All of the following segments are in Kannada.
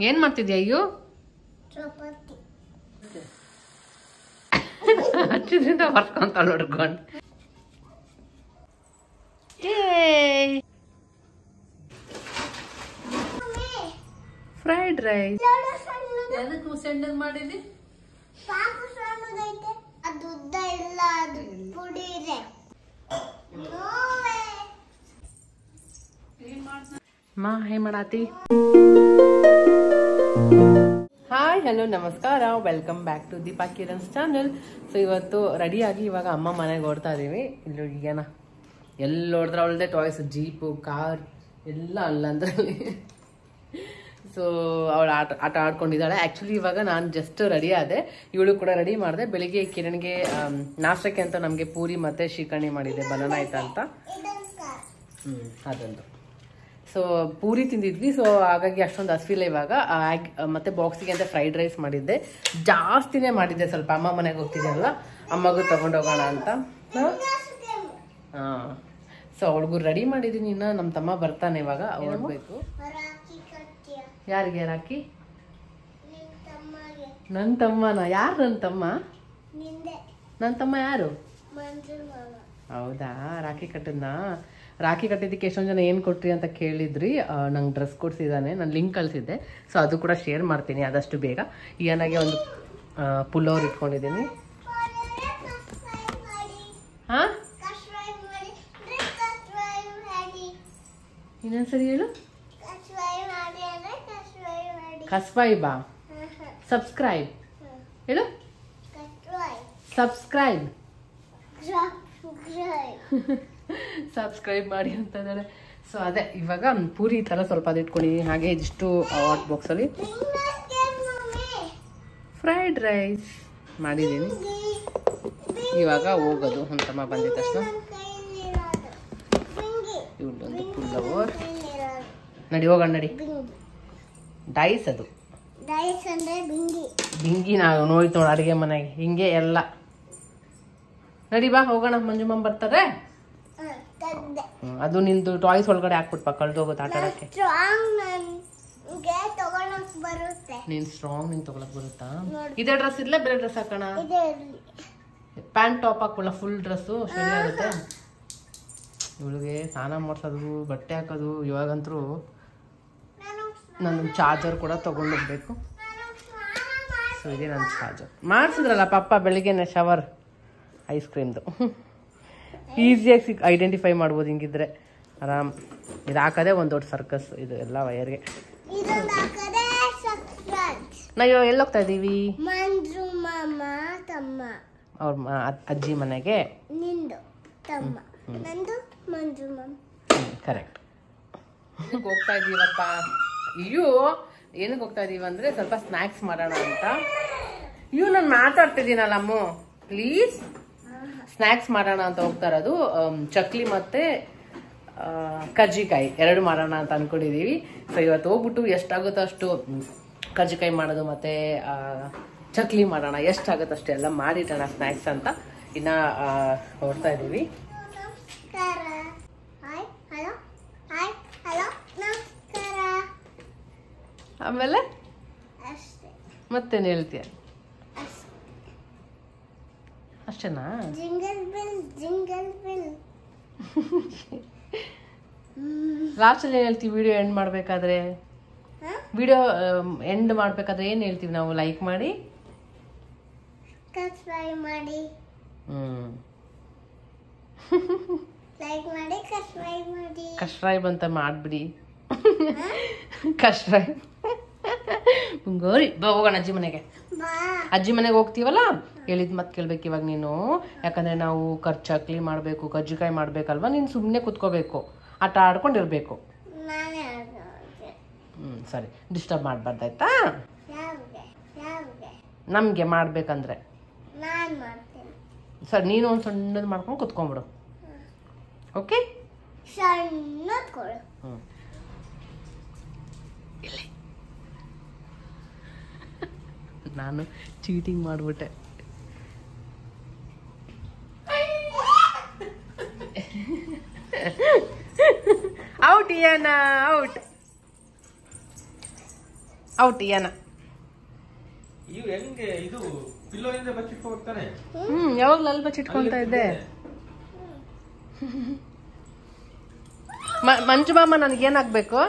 ಏನ್ ಮಾಡ್ತಿದ್ಯಾ ಅಯ್ಯೋ? ಹಚ್ಚಿದ್ರಿಂದ ಬರ್ಕೊಂತ ನೋಡ್ಕೊಂಡು ಫ್ರೈಡ್ ರೈಸ್. ಎದಕ್ಕೆ ಸೆಂಡಲ್ ಮಾಡಿದಿ? ಮಾ ಹೇ ಮಾಡಾತಿ. ಹಾಯ್ ಹಲೋ ನಮಸ್ಕಾರ, welcome back to Deepa Kiran's channel. So ಇವತ್ತು ರೆಡಿಯಾಗಿ ಇವಾಗ ಅಮ್ಮ ಮನೆಗೆ ಓಡ್ತಾ ಇದೀವಿ. ಇಲ್ಲಿ ಈಗೇನ ಎಲ್ಲಿ ನೋಡಿದ್ರೆ ಅವಳದೇ ಟಾಯ್ಸ್, ಜೀಪು, ಕಾರ್ ಎಲ್ಲ ಅಲ್ಲ ಅಂದ್ರಲ್ಲಿ. ಸೊ ಅವಳು ಆಟ ಆಡ್ಕೊಂಡಿದ್ದಾಳೆ. ಆ್ಯಕ್ಚುಲಿ ಇವಾಗ ನಾನು ಜಸ್ಟ್ ರೆಡಿ ಆದೆ, ಇವಳು ಕೂಡ ರೆಡಿ ಮಾಡಿದೆ. ಬೆಳಿಗ್ಗೆ ಕಿರಣ್ಗೆ ನಾಷ್ಟಕ್ಕೆ ಅಂತ ನಮಗೆ ಪೂರಿ ಮತ್ತು ಶ್ರೀಕರ್ಣಿ ಮಾಡಿದೆ, ಬನಾನಾ ಆಯ್ತಾ ಅಂತ. ಅದೊಂದು. ಸೊ ಪೂರಿ ತಿಂದಿದ್ವಿ, ಸೊ ಹಾಗಾಗಿ ಅಷ್ಟೊಂದು ಹಸಿವಿಲ್ಲ ಇವಾಗ. ಮತ್ತೆ ಬಾಕ್ಸಿಗೆ ಅಂತ ಫ್ರೈಡ್ ರೈಸ್ ಮಾಡಿದ್ದೆ, ಜಾಸ್ತಿನೇ ಮಾಡಿದ್ದೆ. ಸ್ವಲ್ಪ ಅಮ್ಮ ಮನೆಗೆ ಹೋಗ್ತಿದ್ದೆಲ್ಲ, ಅಮ್ಮಗೂ ತಗೊಂಡೋಗೋಣ ಅಂತ. ಹಾಂ, ಸೊ ಅವಳಿಗೂ ರೆಡಿ ಮಾಡಿದ್ದೀನಿ. ಇನ್ನು ನಮ್ಮ ತಮ್ಮ ಬರ್ತಾನೆ ಇವಾಗ, ಹೋಗ್ಬೇಕು. ಯಾರಿಗೆ ರಾಖಿ? ನನ್ನ ತಮ್ಮನ? ಯಾರು ನನ್ನ ತಮ್ಮ? ನನ್ನ ತಮ್ಮ ಯಾರು? ಹೌದಾ, ರಾಖಿ ಕಟ್ಟದ್ನಾ? ರಾಖಿ ಕಟ್ಟಿದ್ದಕ್ಕೆ ಎಷ್ಟೊಂದು ಜನ ಏನು ಕೊಟ್ರಿ ಅಂತ ಕೇಳಿದ್ರಿ. ನಂಗೆ ಡ್ರೆಸ್ ಕೊಡ್ಸಿದ್ದಾನೆ, ನಾನು ಲಿಂಕ್ ಕಳಿಸಿದ್ದೆ. ಸೊ ಅದು ಕೂಡ ಶೇರ್ ಮಾಡ್ತೀನಿ ಆದಷ್ಟು ಬೇಗ. ಏನಾಗೆ ಒಂದು ಪುಲ್ಲೋರ್ ಇಟ್ಕೊಂಡಿದ್ದೀನಿ. ಹಾಂ, ಇನ್ನೊಂದ್ಸರಿ ಹೇಳು. ಕಸ್ಬೈಬಾ? ಸಬ್ಸ್ಕ್ರೈಬ್ ಹೇಳು. ಸಬ್ಸ್ಕ್ರೈಬ್ ಸಬ್ಸ್ಕ್ರೈಬ್ ಮಾಡಿ ಅಂತ ಇದ್ದಾಳೆ. ಸೊ ಅದೇ ಇವಾಗ ಪೂರಿ ಈ ಥರ ಸ್ವಲ್ಪ ಅದು ಇಟ್ಕೊಂಡಿದ್ದೀನಿ. ಹಾಗೆ ಇದಿಷ್ಟು ಹಾಟ್ ಬಾಕ್ಸಲ್ಲಿ ಫ್ರೈಡ್ ರೈಸ್ ಮಾಡಿದ್ದೀನಿ. ಇವಾಗ ಹೋಗೋದು ಅಂತಮ್ಮ ಬಂದಿದ್ದ ತಕ್ಷಣ. ಇವಳೊಂದು ಪುಲ್ಲೋರ್. ನಡಿ ಹೋಗೋಣ, ನಡಿ. ಡೈಸ್ ಅದು ಬಿಂಗಿ. ನಾವು ನೋಯ್ತು ನೋಡು ಅಡುಗೆ ಮನೆಗೆ ಹಿಂಗೆ ಎಲ್ಲ. ನಡಿ ಬಾ ಹೋಗೋಣ, ಮಂಜುಮ್ಮ ಬರ್ತಾರೆ. ಅದು ನಿಂದು ಟಾಯ್ಸ್ ಒಳಗಡೆ ಹಾಕ್ಬಿಟ್ಪ, ಕಳ್ದೋಗುತ್ತೆ ಆಟ ಆಡಕ್ಕೆ. ನೀನ್ ಸ್ಟ್ರಾಂಗ್, ನೀನ್ ತಗೊಳಕ್ ಬರುತ್ತಾ? ಇದೇ ಡ್ರೆಸ್ ಇರ್ಲೇ ಬೇರೆ ಡ್ರೆಸ್ ಹಾಕೋಣ? ಪ್ಯಾಂಟ್ ಟಾಪ್ ಹಾಕೊಳ್ಳ, ಫುಲ್ ಡ್ರೆಸ್ಸು ಸರಿ ಆಗುತ್ತೆ. ಇವಳಿಗೆ ಸ್ನಾನ ಮಾಡ್ಸೋದು, ಬಟ್ಟೆ ಹಾಕೋದು. ಇವಾಗಂತೂ ನಾನು ಚಾರ್ಜರ್ ಕೂಡ ತಗೊಂಡೋಗ್ಬೇಕು. ಸೊ ಇದೇ ನನ್ನ ಚಾರ್ಜರ್. ಮಾಡಿಸಿದ್ರಲ್ಲ ಪಪ್ಪ ಬೆಳಿಗ್ಗೆನೆ ಶವರ್, ಐಸ್ ಕ್ರೀಮ್ದು. ಈಸಿಯಾಗಿ ಐಡೆಂಟಿಫೈ ಮಾಡ್ಬೋದು ಹಿಂಗಿದ್ರೆ, ಆರಾಮ್. ಇದು ಹಾಕೋದೇ ಒಂದು ದೊಡ್ಡ ಸರ್ಕಸ್ ಇದು ಎಲ್ಲ ವಯರ್ಗೆ. ನಾವು ಎಲ್ಲಿ ಹೋಗ್ತಾ ಇದ್ದೀವಿ? ಅವ್ರ ಅಜ್ಜಿ ಮನೆಗೆ. ಕರೆಕ್ಟ್. ಹೋಗ್ತಾ ಇದ್ದೀವಪ್ಪ. ಅಯ್ಯೋ, ಏನಕ್ಕೆ ಹೋಗ್ತಾ ಇದೀವಿ ಅಂದ್ರೆ ಸ್ವಲ್ಪ ಸ್ನ್ಯಾಕ್ಸ್ ಮಾಡೋಣ ಅಂತ. ಅಯ್ಯೋ, ನಾನು ಮಾತಾಡ್ತಿದ್ದೀನಲ್ಲ ಅಮ್ಮು, ಪ್ಲೀಸ್. ಸ್ನ್ಯಾಕ್ಸ್ ಮಾಡೋಣ ಅಂತ ಹೋಗ್ತಾ ಇರೋದು. ಚಕ್ಲಿ ಮತ್ತೆ ಕರ್ಜಿಕಾಯಿ ಎರಡು ಮಾಡೋಣ ಅಂತ ಅನ್ಕೊಂಡಿದೀವಿ. ಸೊ ಇವತ್ತು ಹೋಗ್ಬಿಟ್ಟು ಎಷ್ಟಾಗುತ್ತೋ ಅಷ್ಟು ಕರ್ಜಿಕಾಯಿ ಮಾಡೋದು ಮತ್ತೆ ಚಕ್ಲಿ ಮಾಡೋಣ, ಎಷ್ಟಾಗುತ್ತೋ ಅಷ್ಟು ಎಲ್ಲ ಮಾಡಿಟ್ಟೋಣ ಸ್ನ್ಯಾಕ್ಸ್ ಅಂತ. ಇನ್ನ ಹೊರಡ್ತಾ ಇದೀವಿ. ಆಮೇಲೆ ಮತ್ತೇನು ಹೇಳ್ತೀಯ? ಅಷ್ಟೇನಾ? ಲಾಸ್ಟಲ್ಲಿ ಏನು ಹೇಳ್ತೀವಿ ವಿಡಿಯೋ ಎಂಡ್ ಮಾಡಬೇಕಾದ್ರೆ? ವಿಡಿಯೋ ಎಂಡ್ ಮಾಡಬೇಕಾದ್ರೆ ಏನು ಹೇಳ್ತೀವಿ ನಾವು? ಲೈಕ್ ಮಾಡಿ, ಸಬ್ಸ್ಕ್ರೈಬ್ ಮಾಡಿ. ಕಸ್ಟ್ರೈಬ್ ಅಂತ ಮಾಡ್ಬಿಡಿ. ಕಸ್ಟ್ರೈಬ್. ಗೋರಿ ಬಾ ಹೋಗೋಣ ಅಜ್ಜಿ ಮನೆಗೆ. ಅಜ್ಜಿ ಮನೆಗೆ ಹೋಗ್ತೀವಲ್ಲ, ಹೇಳಿದ್ ಮತ್ತೆ ಕೇಳ್ಬೇಕು ಇವಾಗ ನೀನು. ಯಾಕಂದ್ರೆ ನಾವು ಚಕ್ಲಿ ಮಾಡಬೇಕು, ಕಜ್ಜಿಕಾಯಿ ಮಾಡ್ಬೇಕಲ್ವಾ. ನೀನು ಸುಮ್ಮನೆ ಕುತ್ಕೋಬೇಕು, ಆಟ ಆಡ್ಕೊಂಡಿರ್ಬೇಕು. ಸರಿ, ಡಿಸ್ಟರ್ಬ್ ಮಾಡಬಾರ್ದಾಯ್ತಾ? ನಮಗೆ ಮಾಡ್ಬೇಕಂದ್ರೆ ಸರಿ, ನೀನು ಒಂದು ಸಣ್ಣದು ಮಾಡ್ಕೊಂಡು ಕುತ್ಕೊಂಡ್ಬಿಡು. ಓಕೆ? ನಾನು ಚೀಟಿಂಗ್ ಮಾಡಿಬಿಟ್ಟೆ. ಔಟ್, ಇಯಾನ ಔಟ್. ಔಟ್ ಏನ ಯಾವಾಗ್ಲೂ ಅಲ್ಲಿ ಬಚ್ಚಿಟ್ಕೊಂತ ಇದ್ದೆ. ಮಂಜು ಮಾಮ ನನಗೇನಾಗ್ಬೇಕು?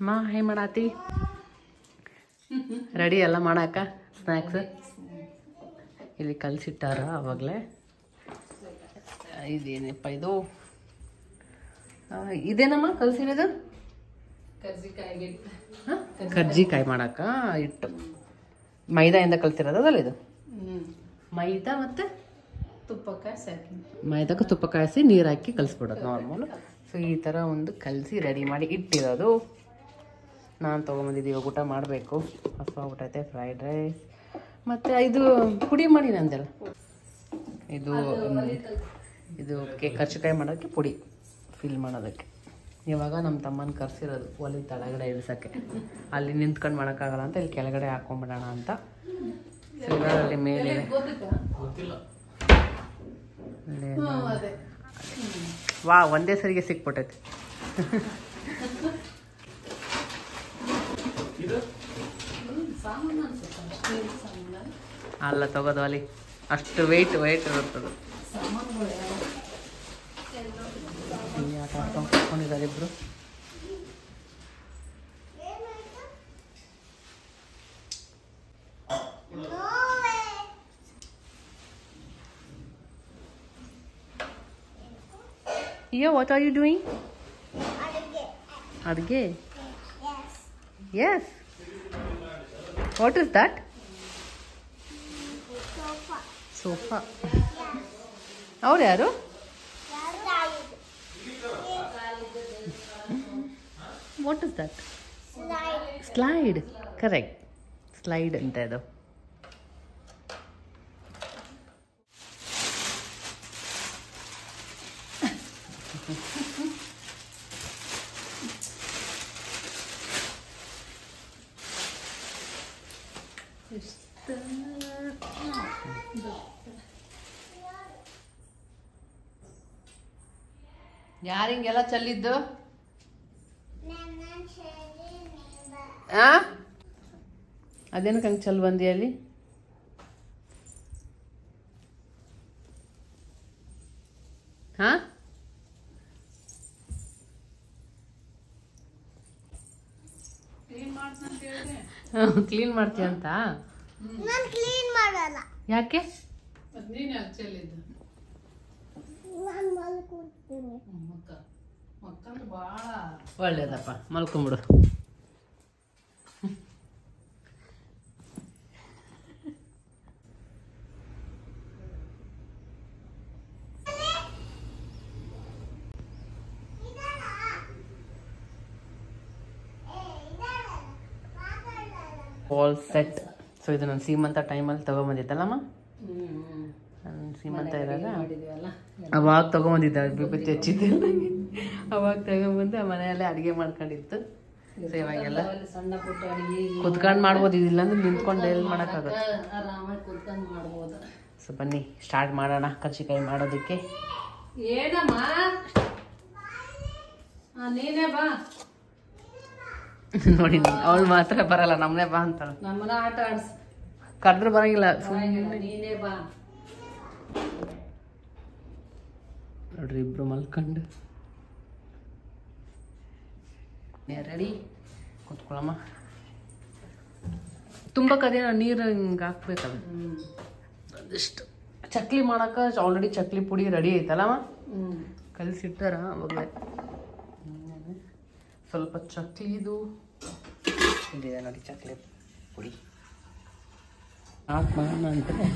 ಮಾ ಹೇ ಮಾಡಾತಿ ರೆಡಿ ಎಲ್ಲ ಮಾಡಾಕ ಸ್ನ್ಯಾಕ್ಸ್ ಇಲ್ಲಿ ಕಲ್ಸಿಟ್ಟಾರ ಅವಾಗಲೇ. ಇದೇನಪ್ಪ ಇದು? ಇದೇನಮ್ಮ ಕಲ್ಸಿರೋದು? ಕರ್ಜಿಕಾಯಿ ಮಾಡಾಕ ಇಟ್ಟು ಮೈದಾಯಿಂದ ಕಲ್ತಿರೋದು ಅದಲ್ಲ ಇದು? ಮೈದಾ ಮತ್ತೆ ತುಪ್ಪ ಕಾಯಿಸಿ ಮೈದಾಕ ತುಪ್ಪ ಕಾಯಿಸಿ ನೀರು ಹಾಕಿ ಕಲಿಸ್ಬಿಡೋದು ನಾರ್ಮಲ್. ಸೊ ಈ ಥರ ಒಂದು ಕಲಸಿ ರೆಡಿ ಮಾಡಿ ಇಟ್ಟಿರೋದು ನಾನು ತೊಗೊಂಬಂದಿದ್ದೀವಿ. ಊಟ ಮಾಡಬೇಕು. ಹಸುವಾಗ್ಬಿಟ್ಟೈತೆ. ಫ್ರೈಡ್ ರೈಸ್ ಮತ್ತು ಇದು ಪುಡಿ ಮಾಡಿ ನಂದೆಲ್ಲ ಇದು ಕರ್ಜಿಕಾಯಿ ಮಾಡೋಕ್ಕೆ ಪುಡಿ ಫಿಲ್ ಮಾಡೋದಕ್ಕೆ. ಇವಾಗ ನಮ್ಮ ತಮ್ಮನ ಕರ್ಸಿರೋದು ಒಲೆ ತಳಗಡೆ ಇಳಿಸೋಕ್ಕೆ. ಅಲ್ಲಿ ನಿಂತ್ಕೊಂಡು ಮಾಡೋಕ್ಕಾಗಲ್ಲ ಅಂತ ಇಲ್ಲಿ ಕೆಳಗಡೆ ಹಾಕೊಂಡ್ಬಿಡೋಣ ಅಂತ. ಅಲ್ಲಿ ಮೇಲೆ ವಾ ಒಂದೇ ಸರಿಗೆ ಸಿಕ್ಬಿಟ್ಟೈತೆ. ಅಲ್ಲ ತಗೋದು ಅಲ್ಲಿ ಅಷ್ಟು ವೆಯ್ಟ್ ಇರುತ್ತದೆ. ಆಟ ಆಡ್ಕೊಂಡು ಕೂತ್ಕೊಂಡಿದ್ದಾರೆ ಇಬ್ರು. Yeah, what are you doing? Adge. Yes. What is that? Sofa. Aur yaru? What is that? Slide. Correct. Slide ante adu. ಯಾರು ಹಿಂಗೆಲ್ಲ ಚೆಲ್ಲಿದ್ದು? ಅದೇನಕ್ಕೆ ಹಂಗೆ ಚೆಲ್ ಬಂದಿ ಅಲ್ಲಿ? ಹಾ ಕ್ಲೀನ್ ಮಾಡ್ತೀಯ ಅಂತ? ಯಾಕೆ? ಒಳ್ಳೇದಪ್ಪ, ಮಲ್ಕೊಂಬಿಡು. All set. ಸೊ ಇದು ನಾನು ಸೀಮಂತ ಟೈಮಲ್ಲಿ ತೊಗೊಂಬಂದಿದ್ದಲ್ಲಮ್ಮ. ಸೀಮಂತ ಇದ್ದಾಗ ಅವಾಗ ತೊಗೊಂಬಂದಿದ್ದೆ. ಬಿಬ್ಬತ್ತಿ ಹಚ್ಚಿದ್ದೆ ಅವಾಗ ತೊಗೊಂಬಂದು ಮನೆಯಲ್ಲೇ ಅಡುಗೆ ಮಾಡ್ಕೊಂಡಿತ್ತು. ಸೊ ಇವಾಗೆಲ್ಲ ಕುತ್ಕೊಂಡು ಮಾಡ್ಬೋದು. ಇದಿಲ್ಲ ಅಂದ್ರೆ ನಿಂತ್ಕೊಂಡು ಎಲ್ಲಿ ಮಾಡೋಕ್ಕಾಗುತ್ತೆ. ಸೊ ಬನ್ನಿ ಸ್ಟಾರ್ಟ್ ಮಾಡೋಣ ಕರ್ಜಿಕಾಯಿ ಮಾಡೋದಕ್ಕೆ. ನೋಡಿ ಅವಳು ಮಾತ್ರ ಬರಲ್ಲ, ನಮ್ಮನೆ ಬಾ ಅಂತಾಳೆ. ನಮ್ಮನ್ನ ಆಟ ಆಡ್ಸ ಕರೆದ್ರೆ ಬರಂಗಿಲ್ಲ. ನೀನೇ ಬಾ. ನೋಡ್ರಿ ಇಬ್ರು ಮಲ್ಕೊಂಡು ರೆಡಿ ಕೂತ್ಕೊಳಮ್ಮ. ತುಂಬ ಕದೇನ ನೀರು ಹಿಂಗೆ ಹಾಕ್ಬೇಕಲ್ಲ. ಒಂದಿಷ್ಟು ಚಕ್ಲಿ ಮಾಡೋಕೆ ಆಲ್ರೆಡಿ ಚಕ್ಲಿ ಪುಡಿ ರೆಡಿ ಐತಲ್ಲಮ್ಮ. ಕಲಿಸಿಟ್ಟಾರ ಅವಾಗಲೇ. ಸ್ವಲ್ಪ ಚಕ್ಲಿದು ಇಲ್ಲಿದೆ ನೋಡಿ ಚಕ್ಲಿ ಪುಡಿ ಹಾಕೋಣ ಅಂದರೆ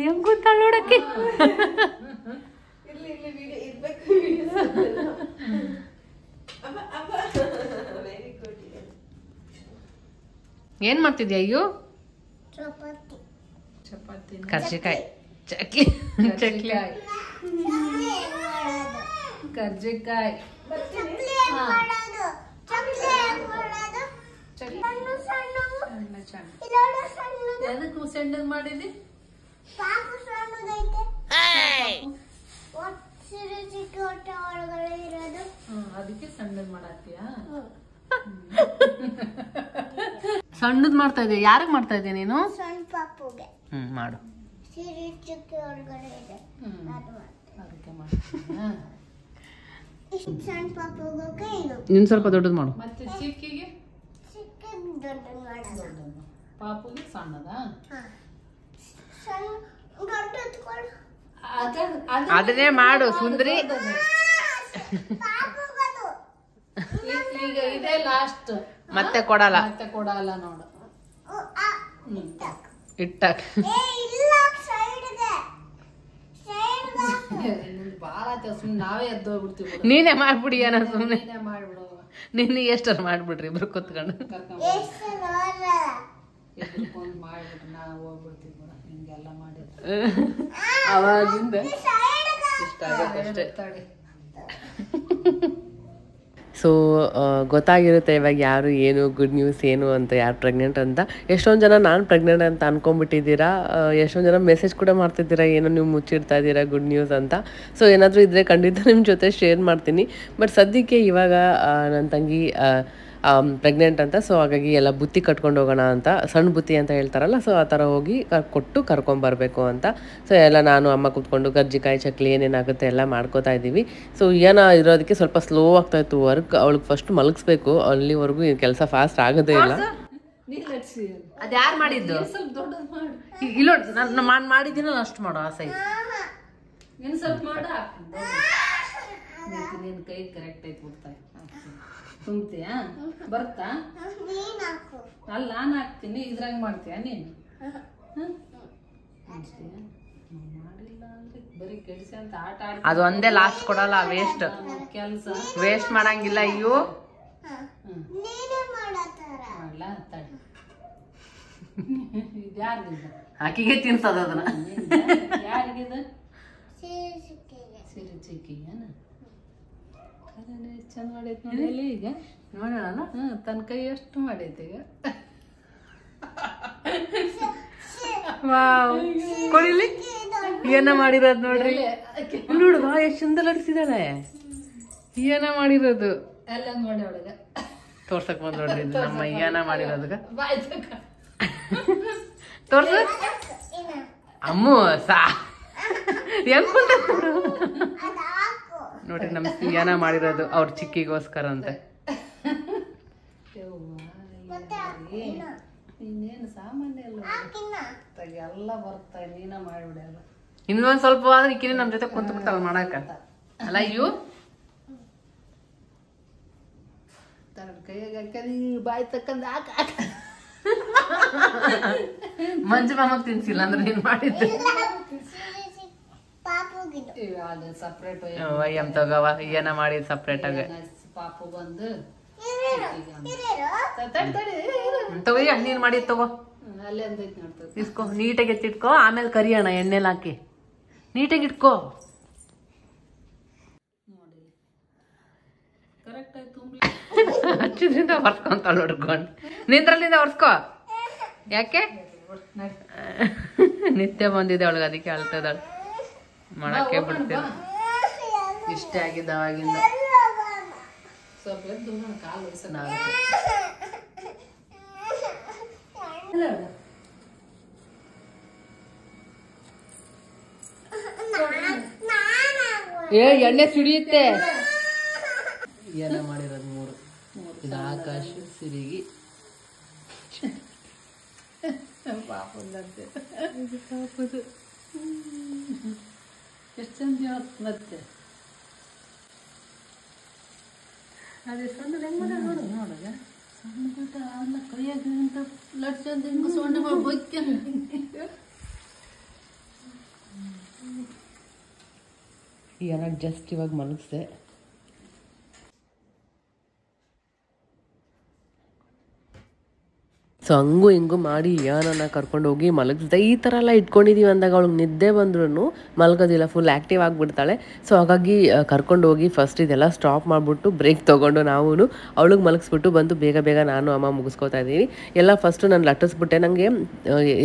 ಹೆಂಗ್ ಗೊತ್ತಾಳ ನೋಡಕ್ಕೆ. ಏನ್ ಮಾಡ್ತಿದ್ಯಾ ಅಯ್ಯೋ? ಚಪಾತಿ ಕರ್ಜಿಕಾಯಿ ಚಕ್ಲಿ ಚಕ್ಲಿ ಕರ್ಜಿಕಾಯಿ ಎದಕ್ಕೆ ಸಣ್ಣದ್ ಮಾಡಿದಿ? ಅದಕ್ಕೆ ಸಣ್ಣದ್ ಮಾಡತ್ತೀಯಾ? ಸಣ್ಣದ್ ಮಾಡ್ತಾ ಇದೀಯ. ಯಾರಿಗೆ ಮಾಡ್ತಾ ಇದೀಯ ನೀನು? ಮಾಡು. ಅದಕ್ಕೆ ಮಾಡ್ತೀಯಾ? ನೀನ್ ಸ್ವಲ್ಪ ದೊಡ್ಡದು ಮಾಡು. ಮತ್ತೆ ಚಿಕ್ಕಿಗೆ ಪಾಪುಗೆ ಸಣ್ಣದ? ಅದನ್ನೇ ಮಾಡು ಸುಂದ್ರಿ. ಈಗ ಇದೇ ಲಾಸ್ಟ್, ಮತ್ತೆ ಕೊಡಲ್ಲ. ಮತ್ತೆ ಕೊಡಲ್ಲ ನೋಡು. ಇಟ್ಟಾಕ ಬಾಳ ಸುಮ್ಮನೆ ನಾವೇ ಎದ್ದು ಹೋಗ್ಬಿಡ್ತೀವಿ. ನೀನೇ ಮಾಡ್ಬಿಡಿ ಏನೋ ಸುಮ್ನೆ. ಮಾಡ್ಬಿಡು. ನಿನ್ನ ಎಷ್ಟಾರು ಮಾಡ್ಬಿಡ್ರಿ ಇಬ್ರು ಕುತ್ಕೊಂಡು. ಮಾಡ್ಬಿಟ್ರೆ ನಾವು ಹೋಗ್ಬಿಡ್ತೀವಿ ಕೂಡ ಹಿಂಗೆಲ್ಲ ಮಾಡಿದ್ರೆ. ಅವಾಗಿಂದ ಇಷ್ಟ ಆಗುತ್ತೆ ಅಷ್ಟೇ. ಸೊ ಗೊತ್ತಾಗಿರುತ್ತೆ ಇವಾಗ ಯಾರು ಏನು ಗುಡ್ ನ್ಯೂಸ್ ಏನು ಅಂತ, ಯಾರು ಪ್ರೆಗ್ನೆಂಟ್ ಅಂತ. ಎಷ್ಟೊಂದು ಜನ ನಾನು ಪ್ರೆಗ್ನೆಂಟ್ ಅಂತ ಅನ್ಕೊಂಡ್ಬಿಟ್ಟಿದ್ದೀರಾ. ಎಷ್ಟೊಂದು ಜನ ಮೆಸೇಜ್ ಕೂಡ ಮಾಡ್ತಿದ್ದೀರಾ, ಏನೋ ನೀವು ಮುಚ್ಚಿಡ್ತಾ ಇದ್ದೀರಾ ಗುಡ್ ನ್ಯೂಸ್ ಅಂತ. ಸೊ ಏನಾದರೂ ಇದ್ದರೆ ಖಂಡಿತ ನಿಮ್ಮ ಜೊತೆ ಶೇರ್ ಮಾಡ್ತೀನಿ. ಬಟ್ ಸದ್ಯಕ್ಕೆ ಇವಾಗ ನನ್ನ ತಂಗಿ ಪ್ರೆಗ್ನೆಂಟ್ ಅಂತ. ಸೊ ಹಾಗಾಗಿ ಎಲ್ಲ ಬುತ್ತಿ ಕಟ್ಕೊಂಡು ಹೋಗೋಣ ಅಂತ, ಸಣ್ಣ ಬುತ್ತಿ ಅಂತ ಹೇಳ್ತಾರಲ್ಲ, ಸೊ ಆ ಥರ ಹೋಗಿ ಕೊಟ್ಟು ಕರ್ಕೊಂಬರ್ಬೇಕು ಅಂತ. ಸೊ ಎಲ್ಲ ನಾನು ಅಮ್ಮ ಕೂತ್ಕೊಂಡು ಕರ್ಜಿಕಾಯಿ ಚಕ್ಲಿ ಏನೇನಾಗುತ್ತೆ ಎಲ್ಲ ಮಾಡ್ಕೋತಾ ಇದ್ದೀವಿ. ಸೊ ಏನೋ ಇರೋದಕ್ಕೆ ಸ್ವಲ್ಪ ಸ್ಲೋ ಆಗ್ತಾಯಿತ್ತು ವರ್ಕ್. ಅವಳಿಗೆ ಫಸ್ಟ್ ಮಲಗಿಸ್ಬೇಕು, ಅಲ್ಲಿವರೆಗೂ ಈ ಕೆಲಸ ಫಾಸ್ಟ್ ಆಗೋದೇ ಇಲ್ಲ. ಅದು ಯಾರು ಮಾಡಿದ್ದು? ಸ್ವಲ್ಪ ದೊಡ್ಡದು ಮಾಡು. ಇಲ್ಲ ನಾನು ಮಾಡಿದ್ದೀನಲ್ಲ ಅಷ್ಟು ಮಾಡು. ಆ ಸೈಜ್ ನೀನು ಸ್ವಲ್ಪ ಮಾಡ. ನಿನ್ನ ಕೈ ಕರೆಕ್ಟ್ ಆಗಿ ಕೊಡ್ತಾ ತುಂಬ್ತೀಯಾ? ಬರ್ತಾ? ಅಲ್ಲಿ ನಾನು ಹಾಕ್ತೀನಿ, ಇದ್ರಾಗ ಮಾಡ್ತೀಯ ನೀನು? ಮಾಡಿಲ್ಲ ಅಂದ್ರೆ ಬರೀ ಕೆಡಿಸಿ ಅಂತ ಆಟ ಆಡ. ಅದು ಒಂದೇ ಲಾಸ್ಟ್ ಕೊಡಲ್ಲ, ವೇಸ್ಟ್ ಕೆಲಸ ವೇಸ್ಟ್ ಮಾಡಂಗಿಲ್ಲ. ಅಯ್ಯೋ ಮಾಡಲ್ಲ ತಡಿ. ಇದು ಯಾರಿಗಿದ? ಆಕಿಗೆ ತಿನ್ಸದ ಅದನ್ನ. ಯಾರಿಗಿದ? ಸಿರಿ ಚಿಕ್ಕಿಗೇನ? ಚಂದ ಮಾಡೈತಿ ನೋಡಿ ಈಗ. ನೋಡೋಣ. ತನ್ನ ಕೈ ಎಷ್ಟು ಮಾಡೈತಿ ಈಗ. ವಾವ್, ಕೊಡಿಲಿ ಏನ ಮಾಡಿರೋದು ನೋಡ್ರಿ. ನೋಡು ಬಾ ಎಷ್ಟು ಚಂದ ಲಡ್ಸಿದಾಳೆ. ಏನ ಮಾಡಿರೋದು ಎಲ್ಲ ನೋಡಿ ಅವಳಿಗೆ ತೋರ್ಸಕ್ ಬಂದ್ ನೋಡ್ರಿ. ನಮ್ಮ ಏನ ಮಾಡಿರೋದಗ ಬಾಯ್ ತೋರ್ಸ. ಅಮ್ಮು ಸಾ ಹೆಂಗ್ ನೋಡ್ರಿ ನಮ್ ಏನ ಮಾಡಿರೋದು ಅವ್ರ ಚಿಕ್ಕಿಗೋಸ್ಕರ ಅಂತ. ಇನ್ನೇನು ಸಾಮಾನ್ಯ ಎಲ್ಲ ಎಲ್ಲ ಬರ್ತಾ ನೀನ ಮಾಡಿಬಿಡಲ್ಲ. ಇನ್ನೊಂದ್ ಸ್ವಲ್ಪ ಆದ್ರೆ ಈಕಿನ ನಮ್ ಜೊತೆ ಕುಂತ ಬಿಡ್ತಾಳ ಮಾಡಾಕ ಅಲ್ಲ. ಇವು ತನ್ನ ಕೈಯಾಗ ಹಾಕಿ ಬಾಯಿ ತಕ್ಕಂದ ಹಾಕ. ಮಂಜು ಮಾಮಗ್ ತಿನ್ಸಿಲ್ಲ ಅಂದ್ರೆ ನೀನ್ ಮಾಡಿದ್ದೆ. ಸಪ್ರೇಟ್ ಎಂ ತಗವ ಏನ ಮಾಡಿ ಸಪ್ರೇಟ್ ಆಗ ಪಾಪು ಬಂದು ತಗೋ. ನೀನ್ ಮಾಡಿ ತಗೋ, ಅಲ್ಲೇ ಅಂದೈತಿ ನೋಡ್ತದೆ. ಇಸ್ಕೋ ನೀಟಾಗಿ ಎತ್ತಿಟ್ಕೋ. ಆಮೇಲೆ ಕರಿಯೋಣ ಎಣ್ಣೆಲಿ ಹಾಕಿ. ನೀಟಾಗಿ ಇಟ್ಕೋ. ನೋಡಿ ಕರೆಕ್ಟ್ ಆಗಿ ತುಂಬಿ ಹಚ್ಚಿದ್ರಿಂದ ಒರ್ಸ್ಕೊಂತ ನೋಡ್ಕೊಂಡು ನಿಂದ್ರಲ್ಲಿಂದ ಒರ್ಸ್ಕೋ. ಯಾಕೆ ನಿತ್ಯ ಬಂದಿದೆ ಅವಳಿಗೆ, ಅದಕ್ಕೆ ಅಳ್ತದಾಳು. ಮಾಡಕ್ಕೆ ಬಿಡ್ತೀರ. ಇಷ್ಟೇ ಆಗಿದ್ದ ಅವಾಗಿಂದ. ಸ್ವಲ್ಪ ಎದ್ದು ಕಾಲು ವಯಸ್ಸ ಎಣ್ಣೆ ಸಿಡಿಯುತ್ತೆ. ಏನ ಮಾಡಿರೋದು ಮೂರು. ಇದು ಆಕಾಶ, ಸಿರಿಗಿ, ಪಾಪಂದಂತೆ. ಪಾಪದು ಎಷ್ಟು ಚಂದ ಹೇಳ್ತ ಮತ್ತೆ. ಅದೇ ಸಣ್ಣದು ಹೆಂಗ್ ಮಾಡ ನೋಡು. ನೋಡಗ ಸಣ್ಣ ಬಿಟ್ಟ ಅಲ್ಲ ಕೈಯಾಗ ಅಂತ ಲಡ್ಸಂದ ಹಿಂಗ ಸೊಂಡೆ ಮಾಡಿ ಬೈಕ ಈಗ ನಾನು ಜಸ್ಟ್ ಇವಾಗ ಮಲಗಿಸ್ದೆ. ಸೊ ಹಂಗೂ ಹಿಂಗೂ ಮಾಡಿ ಯಾನನ್ನ ಕರ್ಕೊಂಡು ಹೋಗಿ ಮಲಗಿಸ್ದೆ. ಈ ಥರ ಎಲ್ಲ ಇಟ್ಕೊಂಡಿದ್ದೀವಿ ಅಂದಾಗ ಅವಳಿಗೆ ನಿದ್ದೆ ಬಂದ್ರೂ ಮಲಗೋದಿಲ್ಲ, ಫುಲ್ ಆ್ಯಕ್ಟಿವ್ ಆಗಿಬಿಡ್ತಾಳೆ. ಸೊ ಹಾಗಾಗಿ ಕರ್ಕೊಂಡು ಹೋಗಿ ಫಸ್ಟ್ ಇದೆಲ್ಲ ಸ್ಟಾಪ್ ಮಾಡಿಬಿಟ್ಟು ಬ್ರೇಕ್ ತೊಗೊಂಡು ನಾವು ಅವಳಿಗೆ ಮಲಗಿಸ್ಬಿಟ್ಟು ಬಂದು ಬೇಗ ಬೇಗ ನಾನು ಅಮ್ಮ ಮುಗಿಸ್ಕೊತಾ ಇದ್ದೀನಿ. ಎಲ್ಲ ಫಸ್ಟು ನಾನು ಲಟ್ಟಿಸ್ಬಿಟ್ಟೆ. ನನಗೆ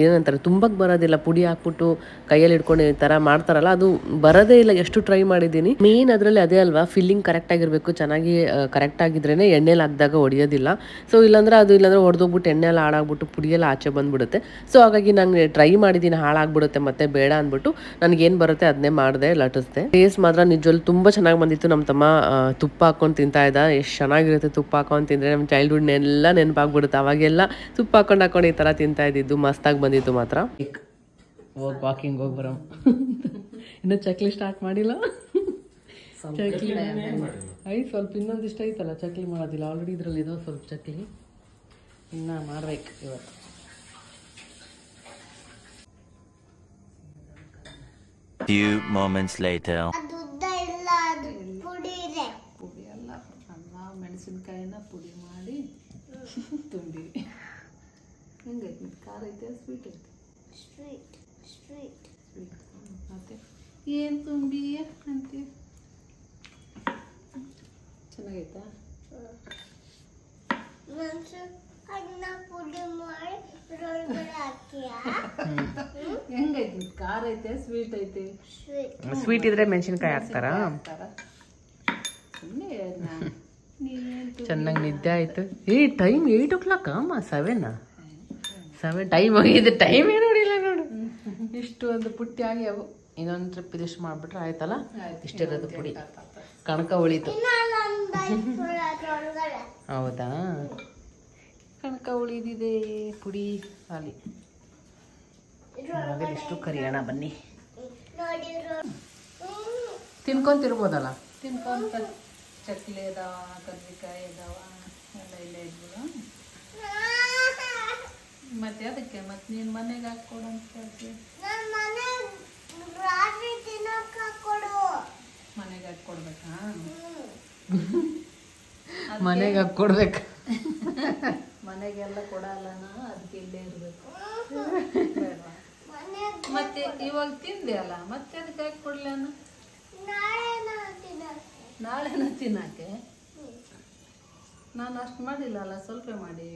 ಏನಂತಾರೆ ತುಂಬಕ್ಕೆ ಬರೋದಿಲ್ಲ, ಪುಡಿ ಹಾಕ್ಬಿಟ್ಟು ಕೈಯಲ್ಲಿ ಇಟ್ಕೊಂಡು ಈ ಥರ ಮಾಡ್ತಾರಲ್ಲ ಅದು ಬರೋದೇ ಇಲ್ಲ. ಎಷ್ಟು ಟ್ರೈ ಮಾಡಿದ್ದೀನಿ. ಮೇನ್ ಅದರಲ್ಲಿ ಅದೇ ಅಲ್ವಾ, ಫಿಲ್ಲಿಂಗ್ ಕರೆಕ್ಟಾಗಿರಬೇಕು, ಚೆನ್ನಾಗಿ ಕರೆಕ್ಟಾಗಿದ್ರೇ ಎಣ್ಣೆಲಿ ಹಾಕಿದಾಗ ಹೊಡೆಯೋದಿಲ್ಲ. ಸೊ ಇಲ್ಲಾಂದ್ರೆ ಹೊಡೆದೋಗ್ಬಿಟ್ಟು ಎಣ್ಣೆ ಎಲ್ಲ ಹಾಳಾಗ್ಬಿಟ್ಟು ಪುಡಿಯೆಲ್ಲ ಆಚೆ ಬಂದ್ಬಿಡುತ್ತೆ. ಸೊ ಹಾಗಾಗಿ ನಾನು ಟ್ರೈ ಮಾಡಿದ್ದೀನಿ, ಹಾಳಾಗ್ಬಿಡುತ್ತೆ ಮತ್ತೆ ಬೇಡ ಅಂದ್ಬಿಟ್ಟು ನನಗೇನು ಬರುತ್ತೆ ಅದನ್ನೇ ಮಾಡಿದೆ, ಲಟ್ಟಿಸ್ದೆ. ಟೇಸ್ಟ್ ಮಾತ್ರ ನಿಜವಲ್ಲಿ ತುಂಬ ಚೆನ್ನಾಗಿ ಬಂದಿತ್ತು. ನಮ್ಮ ತಮ್ಮ ತುಪ್ಪ ಹಾಕೊಂಡು ತಿಂತಾ ಇದ್ದ. ಎಷ್ಟು ಚೆನ್ನಾಗಿರುತ್ತೆ ತುಪ್ಪ ಹಾಕೊಂಡು ತಿಂದರೆ. ನಮ್ಮ ಚೈಲ್ಡ್ಹುಡ್ನೆಲ್ಲ ನೆನಪಾಗ್ಬಿಡುತ್ತೆ. ಅವಾಗೆಲ್ಲ ತುಪ್ಪ ಹಾಕೊಂಡು ಈ ಥರ ತಿಂತಾ ಇದ್ದಿದ್ದು. ಮಸ್ತಾಗಿ ಬಂದಿತ್ತು ಮಾತ್ರ. ಹೋಗಿ ವಾಕಿಂಗ್ ಹೋಗಿ ಬರೋ ಇನ್ನೂ ಚಕ್ಲಿ ಸ್ಟಾರ್ಟ್ ಮಾಡಿಲ್ಲ. ಚಕ್ಲಿ ಐದು ಸ್ವಲ್ಪ ಇನ್ನೊಂದಿಷ್ಟ ಐತಲ್ಲ ಚಕ್ಲಿ ಮಾಡೋದಿಲ್ಲ. ಆಲ್ರೆಡಿ ಇದರಲ್ಲಿ ಇದೋ ಸ್ವಲ್ಪ ಚಕ್ಲಿ ಇನ್ನು ಮಾಡ್ಬೇಕು ಇವತ್ತು. Few moments later. ಪುಡಿ ಎಲ್ಲ ಅನ್ನ ಮೆಣಸಿನ್ಕಾಯಿನ ಪುಡಿ ಮಾಡಿ ತುಂಬಿ. ಹೆಂಗೈತಿ? ಖಾರ ಐತೆ ಸ್ವೀಟ್ ಐತೆ? ಸ್ವೀಟ್ ಮತ್ತೆ ಏನು ತುಂಬಿ ಅಂತೀವಿ. ಚೆನ್ನಾಗೈತಾ? ಹೆಂಗೈತಿ? ಖಾರ ಐತೆ ಸ್ವೀಟ್ ಐತೆ? ಸ್ವೀಟ್ ಇದ್ರೆ ಮೆಣಸಿನ್ಕಾಯಿ ಹಾಕ್ತಾರ. ಚೆನ್ನಾಗಿ ನಿದ್ದೆ ಆಯ್ತು. ಟೈಮ್ 8 o'clock ಅಮ್ಮ. 7 ಟೈಮ್ ಹೋಗಿದೆ. ಟೈಮ್ ಏನು ನೋಡಿಲ್ಲ ನೋಡು. ಇಷ್ಟು ಒಂದು ಪುಟ್ಟಿ ಆಗಿ ಅವು ಇನ್ನೊಂದು ಟ್ರಿಪ್ ಇದಿಷ್ಟು ಮಾಡಿಬಿಟ್ರೆ ಆಯ್ತಲ್ಲ. ಇಷ್ಟಿರೋದು ಪುಡಿ ಕಣಕ ಉಳಿತು. ಹೌದಾ, ಕಣಕ ಉಳಿದಿದೆ ಪುಡಿ ಖಾಲಿ. ಇಷ್ಟು ಕರಿಯೋಣ ಬನ್ನಿ. ತಿನ್ಕೊಂತಿರ್ಬೋದಲ್ಲ. ತಿನ್ಕೊಂತ ಚಕ್ಲಿ ಅದಾವ, ಕದ್ರಿಕಾಯಿ ಅದಾವ, ಎಲ್ಲ ಇಲ್ಲೇ ಇದ್ವು. ಮತ್ತೆ ಅದಕ್ಕೆ ಮತ್ತೆ ನೀನು ಮನೆಗೆ ಹಾಕ್ಕೊಡು ಅಂತ ಕೇಳ್ತೀವಿ. ಮನೆಗೆ ಹಾಕ್ಕೊಡ್ಬೇಕಾ? ಮನೆಗೆ ಹಾಕ್ಕೊಡ್ಬೇಕು. ಮನೆಗೆಲ್ಲ ಕೊಡಲ್ಲನ, ಅದಕ್ಕೆ ಇಲ್ಲೇ ಇರಬೇಕು. ಮತ್ತೆ ಇವಾಗ ತಿಂದೆ ಅಲ್ಲ, ಮತ್ತೆ ಅದಕ್ಕೆ ಹಾಕಿ ಕೊಡ್ಲೇನ? ನಾಳೆನ ತಿನ್ನಕ್ಕೆ ನಾನು ಅಷ್ಟು ಮಾಡಿಲ್ಲಲ್ಲ, ಸ್ವಲ್ಪ ಮಾಡಿ.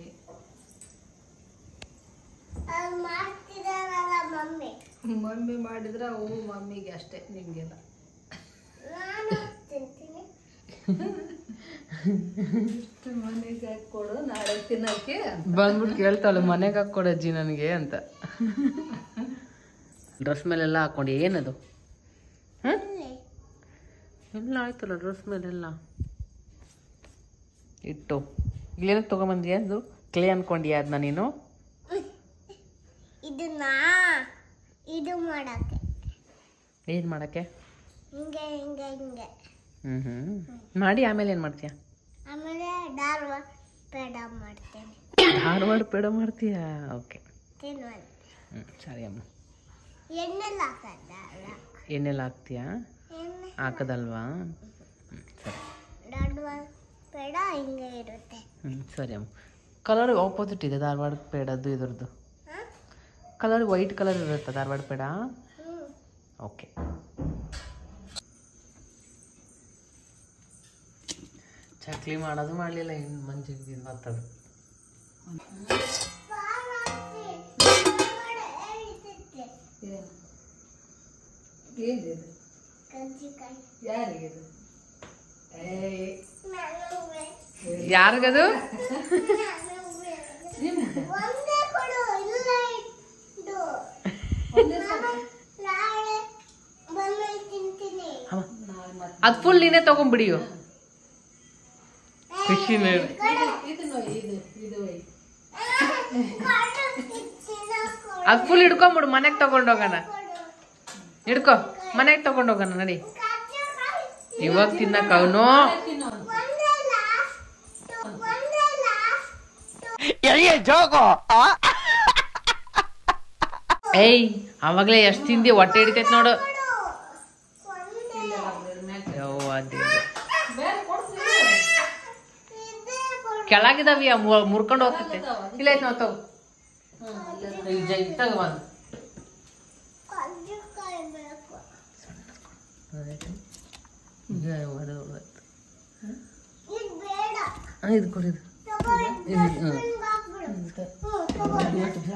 ಮಮ್ಮಿ ಮಾಡಿದ್ರೆ ಅವು ಮಮ್ಮಿಗೆ ಅಷ್ಟೇ, ನಿಮ್ಗೆಲ್ಲ. ಮನೆಗೆ ಹಾಕೊಡು ನಾಳೆ ತಿನ್ನಕ್ಕೆ ಬಂದ್ಬಿಟ್ಟು ಕೇಳ್ತಾಳೆ ಮನೆಗೆ ಹಾಕ್ಕೊಡಜ್ಜಿ ನನಗೆ ಅಂತ. ಡ್ರೆಸ್ ಮೇಲೆಲ್ಲ ಹಾಕೊಂಡು ಏನದು? ಎಲ್ಲ ಆಯ್ತಲ್ಲ ಡ್ರೆಸ್ ಮೇಲೆಲ್ಲ ಇಟ್ಟು. ಇಲ್ಲೇನಕ್ಕೆ ತೊಗೊಂಬಂದಿಯಾ? ಅದು ಕ್ಲೇ ಅನ್ಕೊಂಡಿಯಾ ಅದನ್ನ ನೀನು? ಇದು ಮಾಡಕ್ಕೆ. ಏನು ಮಾಡಕ್ಕೆ? ಹಿಂಗೆ ಹಿಂಗೆ ಹಿಂಗೆ. ಮಾಡಿ ಆಮೇಲೆ ಏನು ಮಾಡ್ತೀಯಾ? ಆಮೇಲೆ ಧಾರವಾಡ ಪೇಡ ಮಾಡ್ತೇನೆ. ಧಾರವಾಡ ಪೇಡ ಮಾಡ್ತೀಯಾ? ಓಕೆ, ಸರಿ ಅಮ್ಮ. ಎಣ್ಣೆಲ್ಲ ಹಾಕಲ್ಲ. ಎಣ್ಣೆಲ್ಲ ಹಾಕ್ತೀಯಾ? ಹಾಕದಲ್ವಾ? ಸರಿ. ಧಾರವಾಡ ಪೇಡ ಹಿಂಗೆ ಇರುತ್ತೆ. ಸರಿ ಅಮ್ಮ. ಕಲರ್ ಆಪೋಸಿಟ್ ಇದೆ ಧಾರವಾಡ ಪೇಡದ್ದು ಇದ್ರದ್ದು. ಕಲರ್ ವೈಟ್ ಕಲರ್ ಇರುತ್ತೆ ಧಾರವಾಡ ಪೇಡ. ಓಕೆ. ಚಕ್ಲಿ ಮಾಡೋದು ಮಾಡಲಿಲ್ಲ, ಇನ್ನು ಮಂಜಿಗೆ ಇದು ಬರ್ತದೆ. ಯಾರಿಗದು? ಅದು ಫುಲ್ ನೀನೇ ತಗೊಂಡ್ಬಿಡಿಯೋ. ಖುಷಿ ಅದು ಫುಲ್ ಹಿಡ್ಕೊಂಬಿಡು. ಮನೆಗೆ ತಗೊಂಡೋಗೋಣ. ಹಿಡ್ಕೊ, ಮನೆಗೆ ತಗೊಂಡೋಗೋಣ ನಡಿ. ಇವಾಗ ತಿನ್ನಕ ಅವನು ಏಯ್ ಅವಾಗ್ಲೇ ಎಷ್ಟು ತಿಂದಿ, ಹೊಟ್ಟೆ ಹಿಡಿತೈತ್ ನೋಡು. ಅಂತ ಕೆಳಗಿದಾವಿ ಮುರ್ಕೊಂಡು ಹೋಗ್ತೈತೆ. ಇಲ್ಲ ಐತೆ ನಾವು ತಗೋ ತಗೊಂಡು ಇದು ಕೊಡಿದು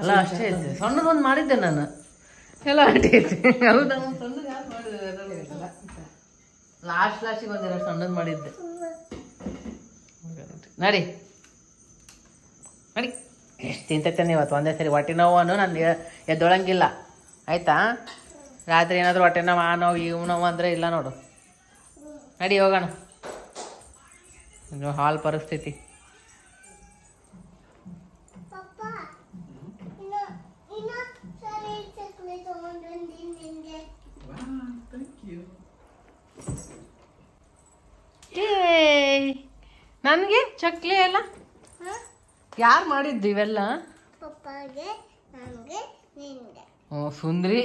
ಅಲ್ಲ ಅಷ್ಟೇ ಐತೆ. ಸಣ್ಣದೊಂದು ಮಾಡಿದ್ದೆ ನಾನು ಎಲ್ಲ ಅಟ್ಟೈತೆ. ಹೌದಾ ಸಣ್ಣದು ಯಾರು ಮಾಡಿದೆ ಲಾಸ್ಟಿಗೆ ಒಂದೆರಡು ಸಣ್ಣದು ಮಾಡಿದ್ದೆ. ನಡಿ ನಡಿ ಎಷ್ಟು ತಿಂತೈತೇನೆ ಇವತ್ತು ಒಂದೇ ಸರಿ ಹೊಟ್ಟೆ ನೋವನ್ನು ನಾನು ಎದ್ದೊಳಂಗಿಲ್ಲ ಆಯ್ತಾ. ರಾತ್ರಿ ಏನಾದರೂ ಹೊಟ್ಟೆ ನೋವು ಆ ನೋವು ಇವು ನೋವು ಅಂದರೆ ಇಲ್ಲ ನೋಡು. ನಡಿ ಹೋಗೋಣ. ಇನ್ನು ಹಾಲ್ ಪರಿಸ್ಥಿತಿ ನನಗೆ ಚಕ್ಲಿ ಎಲ್ಲ ಯಾರು ಮಾಡಿದ್ದು ಇವೆಲ್ಲ? ಹ್ಞೂ ಸುಂದ್ರಿ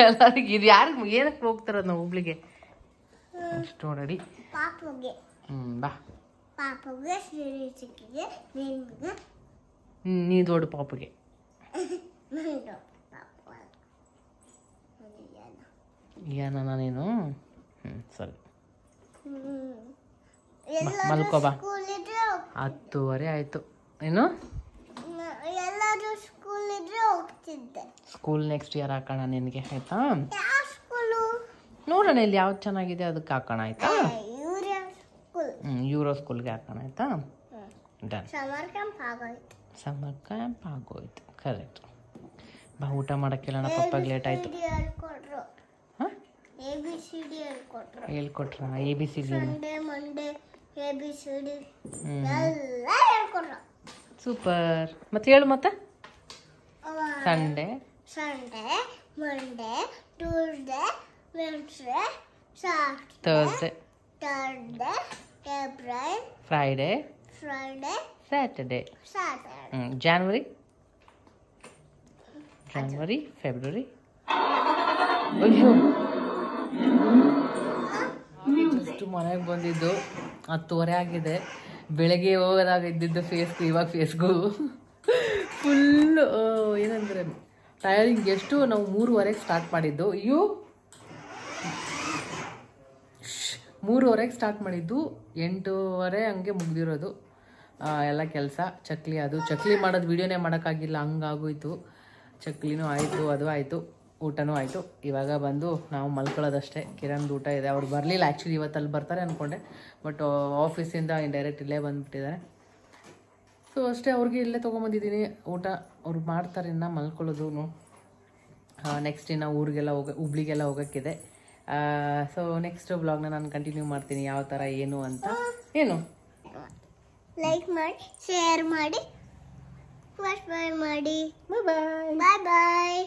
ಎಲ್ಲರಿಗೆ ಇದು ಯಾರಿಗೆ ಏನಕ್ಕೆ ಹೋಗ್ತಾರ ನಾವು ಹುಬ್ಳಿಗೆ ಅಷ್ಟು ನೋಡಿ. ಬಾ ನೀ ದೊಡ್ಡ ಪಾಪಗೆ ಏನ ನೀನು ಸರಿ ಮಲ್ಕೋಬಾ. 10:30 ಆಯ್ತು. ಏನು ಸ್ಕೂಲ್ ನೆಕ್ಸ್ಟ್ ಇಯರ್ ಹಾಕೋಣ ನಿನಗೆ ಆಯ್ತಾ. ನೋಡೋಣ ಇಲ್ಲಿ ಯಾವ್ದು ಚೆನ್ನಾಗಿದೆ ಅದಕ್ಕೆ ಹಾಕೋಣ ಆಯ್ತಾ. ಯೂರೋ ಸ್ಕೂಲ್ಗೆ ಹಾಕೋಣ ಆಯ್ತಾ. ಡನ್. ಸಮ್ಮರ್ ಕ್ಯಾಂಪ್ ಆಗೋಯ್ತು ಕರೆಕ್ಟ್. ಬಾ ಊಟ ಮಾಡೋಕ್ಕಿಲ್ಲ ಪಪ್ಪಾಗ ಲೇಟ್ ಆಯ್ತು. ಹೇಳ್ಕೊಟ್ರ ABCD ಸೂಪರ್. ಮತ್ತೆ ಹೇಳು ಮತ್ತೆ. Sunday Monday Tuesday Wednesday Thursday Friday Saturday. January February. ಅಯ್ಯೋ ಜಸ್ಟ್ ಮನೆಗೆ ಬಂದಿದ್ದು 10:30 ಆಗಿದೆ. ಬೆಳಗ್ಗೆ ಹೋಗೋದಾಗ ಇದ್ದಿದ್ದು ಫೇಸ್ಗೂ ಇವಾಗ ಫೇಸ್ಗೂ ಫುಲ್ಲು ಏನಂದರೆ ಟೈರಿಂಗ್. ಎಷ್ಟು ನಾವು 3:30ಗೆ ಸ್ಟಾರ್ಟ್ ಮಾಡಿದ್ದು. 3:30ಗೆ ಸ್ಟಾರ್ಟ್ ಮಾಡಿದ್ದು 8:30 ಹಂಗೆ ಮುಗ್ದಿರೋದು ಎಲ್ಲ ಕೆಲಸ. ಚಕ್ಲಿ ಮಾಡೋದು ವೀಡಿಯೋನೇ ಮಾಡೋಕ್ಕಾಗಿಲ್ಲ, ಹಂಗಾಗೋಯ್ತು. ಚಕ್ಲಿನೂ ಆಯಿತು, ಅದು ಆಯಿತು, ಊಟನೂ ಆಯಿತು. ಇವಾಗ ಬಂದು ನಾವು ಮಲ್ಕೊಳ್ಳೋದಷ್ಟೇ. ಕಿರಣ್ದು ಊಟ ಇದೆ. ಅವ್ರು ಬರಲಿಲ್ಲ ಆ್ಯಕ್ಚುಲಿ, ಇವತ್ತಲ್ಲಿ ಬರ್ತಾರೆ ಅಂದ್ಕೊಂಡೆ, ಬಟ್ ಆಫೀಸಿಂದ ಇಂಡೈರೆಕ್ಟ್ ಇಲ್ಲೇ ಬಂದುಬಿಟ್ಟಿದ್ದಾರೆ. ಸೊ ಅಷ್ಟೇ, ಅವ್ರಿಗೆ ಇಲ್ಲೇ ತೊಗೊಂಬಂದಿದ್ದೀನಿ ಊಟ. ಅವ್ರು ಮಾಡ್ತಾರೆ ಇನ್ನು ಮಲ್ಕೊಳ್ಳೋದು. ನೆಕ್ಸ್ಟ್ ಇನ್ನು ಹುಬ್ಳಿಗೆಲ್ಲ ಹೋಗೋಕ್ಕಿದೆ. ಸೊ ನೆಕ್ಸ್ಟ್ ಬ್ಲಾಗ್ನ ನಾನು ಕಂಟಿನ್ಯೂ ಮಾಡ್ತೀನಿ ಯಾವ ಥರ ಏನು ಅಂತ. ಏನು ಲೈಕ್ ಮಾಡಿ, ಶೇರ್ ಮಾಡಿ, ಸಬ್ಸ್ಕ್ರೈಬ್ ಮಾಡಿ. ಬಾಯ್ ಬಾಯ್. ಬಾಯ್ ಬಾಯ್.